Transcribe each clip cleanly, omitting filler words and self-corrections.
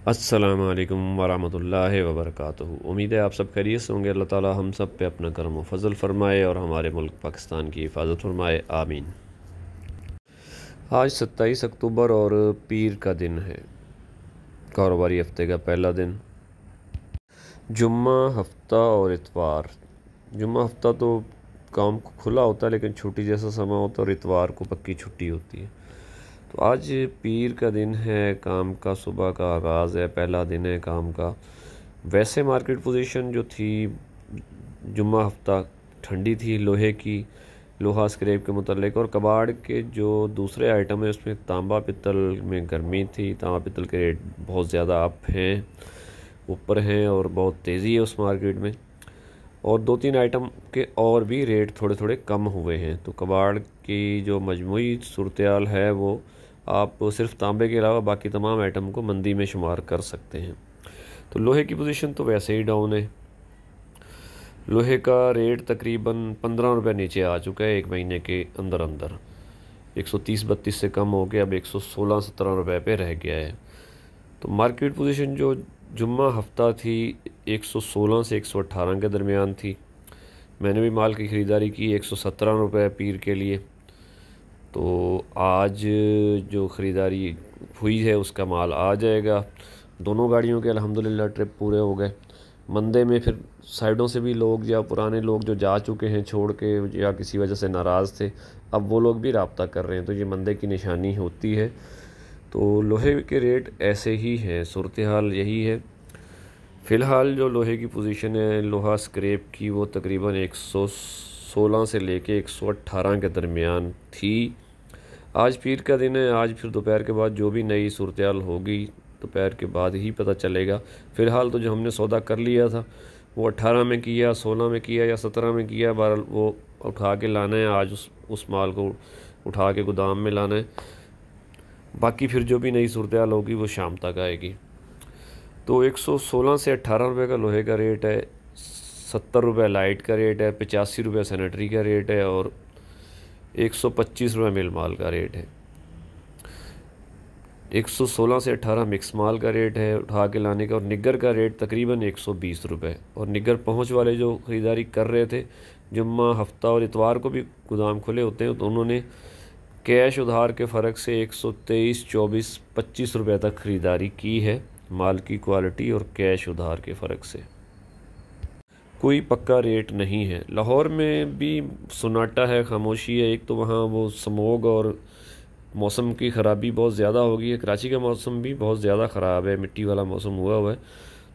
अस्सलामु अलैकुम वरहमतुल्लाहि वबरकातुहू। उम्मीद है आप सब खैरियत से होंगे। अल्लाह ताला हम सब पे अपना करम व फजल फरमाए और हमारे मुल्क पाकिस्तान की हिफाजत फरमाए, आमीन। आज 27 अक्टूबर और पीर का दिन है, कारोबारी हफ्ते का पहला दिन। जुम्मा, हफ्ता और इतवार। जुम्मा हफ्ता तो काम खुला होता है लेकिन छुट्टी जैसा समय होता है और इतवार को पक्की छुट्टी होती है। तो आज पीर का दिन है, काम का सुबह का आगाज़ है, पहला दिन है काम का। वैसे मार्केट पोजीशन जो थी जुम्मा हफ्ता ठंडी थी, लोहे की, लोहा स्क्रैप के मुतल्लिक, और कबाड़ के जो दूसरे आइटम है उसमें तांबा पित्तल में गर्मी थी। तांबा पित्तल के रेट बहुत ज़्यादा अप हैं, ऊपर हैं और बहुत तेज़ी है उस मार्केट में। और दो तीन आइटम के और भी रेट थोड़े थोड़े कम हुए हैं। तो कबाड़ की जो मजमूई सूरत-ए-हाल है वो आप सिर्फ तांबे के अलावा बाकी तमाम आइटम को मंदी में शुमार कर सकते हैं। तो लोहे की पोजीशन तो वैसे ही डाउन है। लोहे का रेट तकरीबन 15 रुपये नीचे आ चुका है एक महीने के अंदर अंदर। 130-32 से कम हो के अब 116-17 रुपये पे रह गया है। तो मार्केट पोजीशन जो जुम्मा हफ्ता थी 116 से 118 के दरमियान थी। मैंने भी माल की ख़रीदारी की 117 रुपये पीर के लिए। तो आज जो ख़रीदारी हुई है उसका माल आ जाएगा। दोनों गाड़ियों के अल्हम्दुलिल्लाह ट्रिप पूरे हो गए। मंदे में फिर साइडों से भी लोग या पुराने लोग जो जा चुके हैं छोड़ के या किसी वजह से नाराज़ थे, अब वो लोग भी रब्ता कर रहे हैं। तो ये मंदे की निशानी होती है। तो लोहे के रेट ऐसे ही हैं, सूरत हाल यही है। फ़िलहाल जो लोहे की पोजीशन है लोहा स्क्रैप की वो तकरीबन 116 से लेके 118 के दरमियान थी। आज पीर का दिन है, आज फिर दोपहर के बाद जो भी नई सूरत हाल होगी दोपहर के बाद ही पता चलेगा। फ़िलहाल तो जो हमने सौदा कर लिया था वो 18 में किया, 16 में किया या 17 में किया, बहरहाल वो उठा के लाना है। आज उस माल को उठा के गोदाम में लाना है। बाकी फिर जो भी नई सूरत हाल होगी वो शाम तक आएगी। तो 116 से 18 रुपये का लोहे का रेट है, 70 रुपये लाइट का रेट है, 85 रुपये सैनिटरी का रेट है और 125 रुपये मिल माल का रेट है। 116 से 18 मिक्स माल का रेट है उठा के लाने का, और निगर का रेट तकरीबन 120 रुपये। और निगर पहुँच वाले जो ख़रीदारी कर रहे थे, जुम्मा हफ्ता और इतवार को भी गोदाम खुले होते हैं, तो उन्होंने कैश उधार के फ़र्क से 123, 24, 25 रुपये तक ख़रीदारी की है माल की क्वालिटी और कैश उधार के फ़र्क से। कोई पक्का रेट नहीं है। लाहौर में भी सन्नाटा है, खामोशी है। एक तो वहाँ वो स्मोग और मौसम की ख़राबी बहुत ज़्यादा हो गई है। कराची का मौसम भी बहुत ज़्यादा ख़राब है, मिट्टी वाला मौसम हुआ है।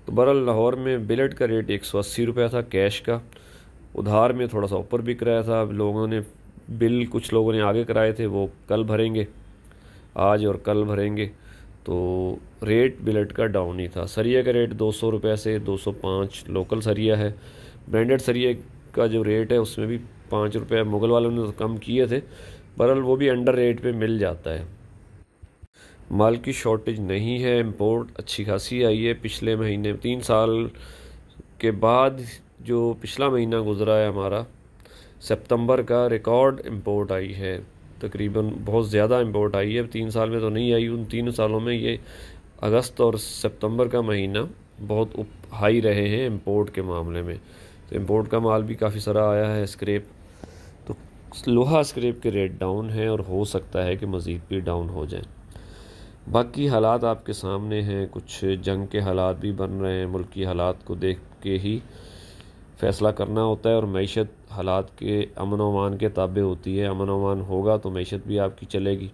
तो बहरहाल लाहौर में बिलेट का रेट 180 रुपये था कैश का, उधार में थोड़ा सा ऊपर बिक रहा था। लोगों ने बिल कुछ लोगों ने आगे कराए थे, वो कल भरेंगे, आज और कल भरेंगे। तो रेट बिलेट का डाउन ही था। सरिया का रेट 200 रुपये से 205 लोकल सरिया है। ब्रांडेड सरिया का जो रेट है उसमें भी 5 रुपये मुगल वालों ने तो कम किए थे, बहरहाल वो भी अंडर रेट पे मिल जाता है। माल की शॉर्टेज नहीं है, इंपोर्ट अच्छी खासी आई है पिछले महीने। 3 साल के बाद जो पिछला महीना गुजरा है हमारा सितंबर का, रिकॉर्ड इंपोर्ट आई है। तकरीबन बहुत ज़्यादा इंपोर्ट आई है। 3 साल में तो नहीं आई, उन 3 सालों में ये अगस्त और सितंबर का महीना बहुत हाई रहे हैं इंपोर्ट के मामले में। तो इंपोर्ट का माल भी काफ़ी सारा आया है स्क्रैप। तो लोहा स्क्रैप के रेट डाउन है और हो सकता है कि मज़ीद भी डाउन हो जाए। बाकी हालात आपके सामने हैं, कुछ जंग के हालात भी बन रहे हैं। मुल्क की हालात को देख के ही फ़ैसला करना होता है और मईशत हालात के अमन अमान के ताबे होती है। अमन अमान होगा तो मईशत भी आपकी चलेगी।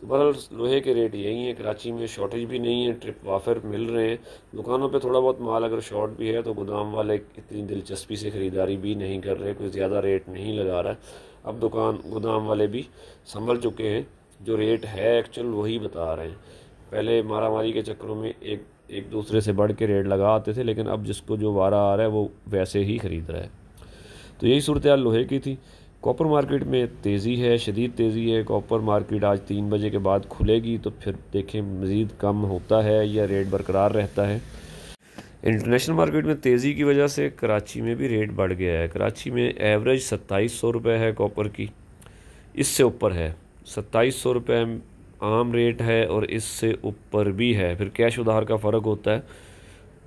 तो बहरहाल लोहे के रेट यही है। कराची में शॉर्टेज भी नहीं है, ट्रिप वाफर मिल रहे हैं। दुकानों पे थोड़ा बहुत माल अगर शॉर्ट भी है तो गोदाम वाले इतनी दिलचस्पी से ख़रीदारी भी नहीं कर रहे, कोई ज़्यादा रेट नहीं लगा रहा है। अब गोदाम वाले भी संभल चुके हैं, जो रेट है एक्चुअल वही बता रहे हैं। पहले मारामारी के चक्करों में एक दूसरे से बढ़ के रेट लगा आते थे, लेकिन अब जिसको जो वारा आ रहा है वो वैसे ही ख़रीद रहा है। तो यही सूरत हाल लोहे की थी। कॉपर मार्केट में तेज़ी है, शदीद तेज़ी है। कॉपर मार्केट आज 3 बजे के बाद खुलेगी तो फिर देखें मज़ीद कम होता है या रेट बरकरार रहता है। इंटरनेशनल मार्केट में तेज़ी की वजह से कराची में भी रेट बढ़ गया है। कराची में एवरेज 2700 रुपये है कॉपर की, इससे ऊपर है 2700 रुपये आम रेट है और इससे ऊपर भी है, फिर कैश उधार का फ़र्क होता है।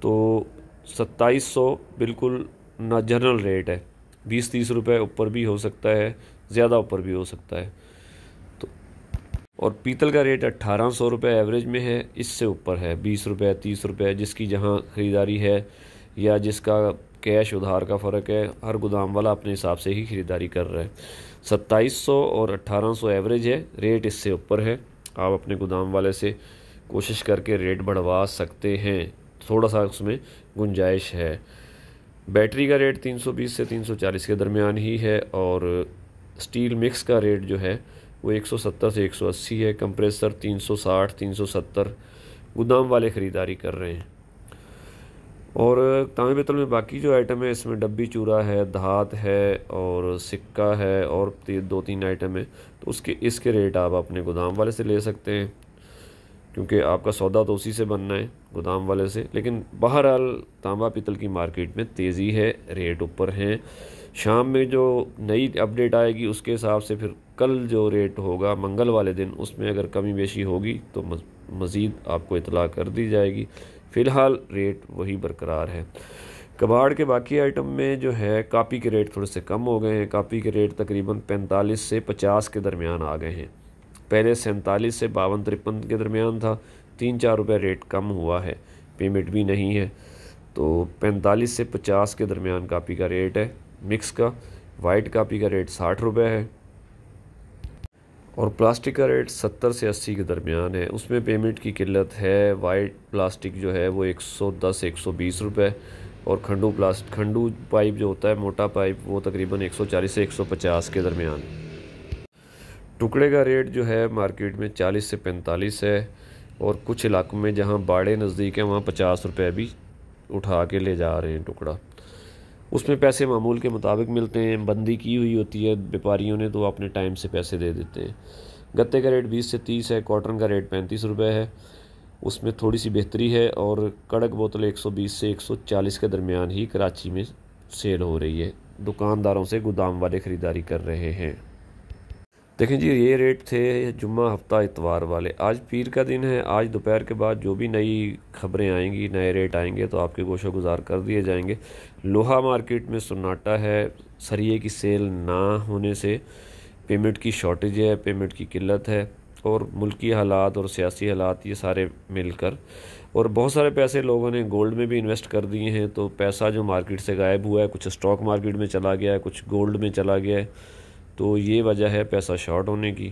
तो 2700 बिल्कुल ना जनरल रेट है, 20-30 रुपये ऊपर भी हो सकता है, ज़्यादा ऊपर भी हो सकता है। तो और पीतल का रेट 1800 रुपये एवरेज में है, इससे ऊपर है 20 रुपये 30 रुपये, जिसकी जहाँ ख़रीदारी है या जिसका कैश उधार का फ़र्क है, हर गोदाम वाला अपने हिसाब से ही ख़रीदारी कर रहा है। 2700 और 1800 एवरेज है, रेट इससे ऊपर है। आप अपने गोदाम वाले से कोशिश करके रेट बढ़वा सकते हैं, थोड़ा सा उसमें गुंजाइश है। बैटरी का रेट 320 से 340 के दरमियान ही है, और स्टील मिक्स का रेट जो है वो 170 से 180 है। कंप्रेसर 360 370 गोदाम वाले ख़रीदारी कर रहे हैं। और तांबे पित्तल में बाकी जो आइटम है, इसमें डब्बी चूरा है, धात है और सिक्का है और 2-3 आइटम है। तो इसके रेट आप अपने गोदाम वाले से ले सकते हैं, क्योंकि आपका सौदा तो उसी से बनना है, गोदाम वाले से। लेकिन बहरहाल तांबा पित्तल की मार्केट में तेज़ी है, रेट ऊपर हैं। शाम में जो नई अपडेट आएगी उसके हिसाब से फिर कल जो रेट होगा मंगल वाले दिन, उसमें अगर कमी बेशी होगी तो मज़ीद आपको इतला कर दी जाएगी। फ़िलहाल रेट वही बरकरार है। कबाड़ के बाकी आइटम में जो है कापी के रेट थोड़े से कम हो गए हैं। कापी के रेट तकरीबन 45 से 50 के दरमियान आ गए हैं। पहले 47 से 52-53 के दरमियान था, 3-4 रुपये रेट कम हुआ है, पेमेंट भी नहीं है। तो 45 से 50 के दरमियान कापी का रेट है मिक्स का। वाइट कापी का रेट 60 रुपये है और प्लास्टिक का रेट 70 से 80 के दरमियान है। उसमें पेमेंट की किल्लत है। वाइट प्लास्टिक जो है वो 110-120 रुपये, और खंडू पाइप जो होता है मोटा पाइप, वो तकरीबन 140 से 150 के दरमियान। टुकड़े का रेट जो है मार्केट में 40 से 45 है, और कुछ इलाकों में जहाँ बाड़े नज़दीक हैं वहाँ 50 रुपये भी उठा के ले जा रहे हैं टुकड़ा। उसमें पैसे मामूल के मुताबिक मिलते हैं, बंदी की हुई होती है व्यापारियों ने, तो अपने टाइम से पैसे दे देते हैं। गत्ते का रेट 20 से 30 है, कॉटन का रेट 35 रुपये है, उसमें थोड़ी सी बेहतरी है। और कड़क बोतल 120 से 140 के दरमियान ही कराची में सेल हो रही है। दुकानदारों से गोदाम वाले ख़रीदारी कर रहे हैं। देखें जी, ये रेट थे जुम्मा हफ्ता इतवार वाले। आज पीर का दिन है। आज दोपहर के बाद जो भी नई खबरें आएंगी, नए रेट आएंगे, तो आपके गोशो गुजार कर दिए जाएंगे। लोहा मार्केट में सन्नाटा है, सरिये की सेल ना होने से पेमेंट की शॉर्टेज है, पेमेंट की किल्लत है, और मुल्की हालात और सियासी हालात ये सारे मिलकर, और बहुत सारे पैसे लोगों ने गोल्ड में भी इन्वेस्ट कर दिए हैं। तो पैसा जो मार्केट से गायब हुआ है, कुछ स्टॉक मार्केट में चला गया है, कुछ गोल्ड में चला गया है। तो ये वजह है पैसा शॉर्ट होने की,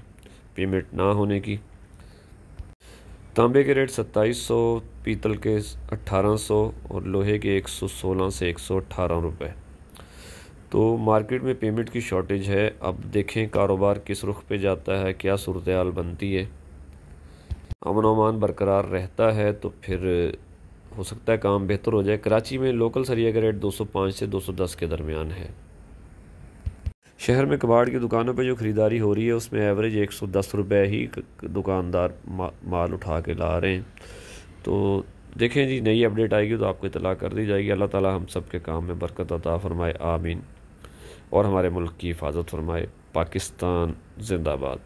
पेमेंट ना होने की। तांबे के रेट 2700, पीतल के 1800 और लोहे के 116 से 118 रुपये। तो मार्केट में पेमेंट की शॉर्टेज है। अब देखें कारोबार किस रुख पे जाता है, क्या सूरत हाल बनती है। अमन अमान बरकरार रहता है तो फिर हो सकता है काम बेहतर हो जाए। कराची में लोकल सरिया का रेट 205 से 210 के दरमियान है। शहर में कबाड़ की दुकानों पे जो ख़रीदारी हो रही है उसमें एवरेज 110 रुपये ही दुकानदार माल उठा के ला रहे हैं। तो देखें जी, नई अपडेट आएगी तो आपको इतला कर दी जाएगी। अल्लाह ताला हम सब के काम में बरकत अता फरमाए, आमीन, और हमारे मुल्क की हिफाजत फरमाए। पाकिस्तान जिंदाबाद।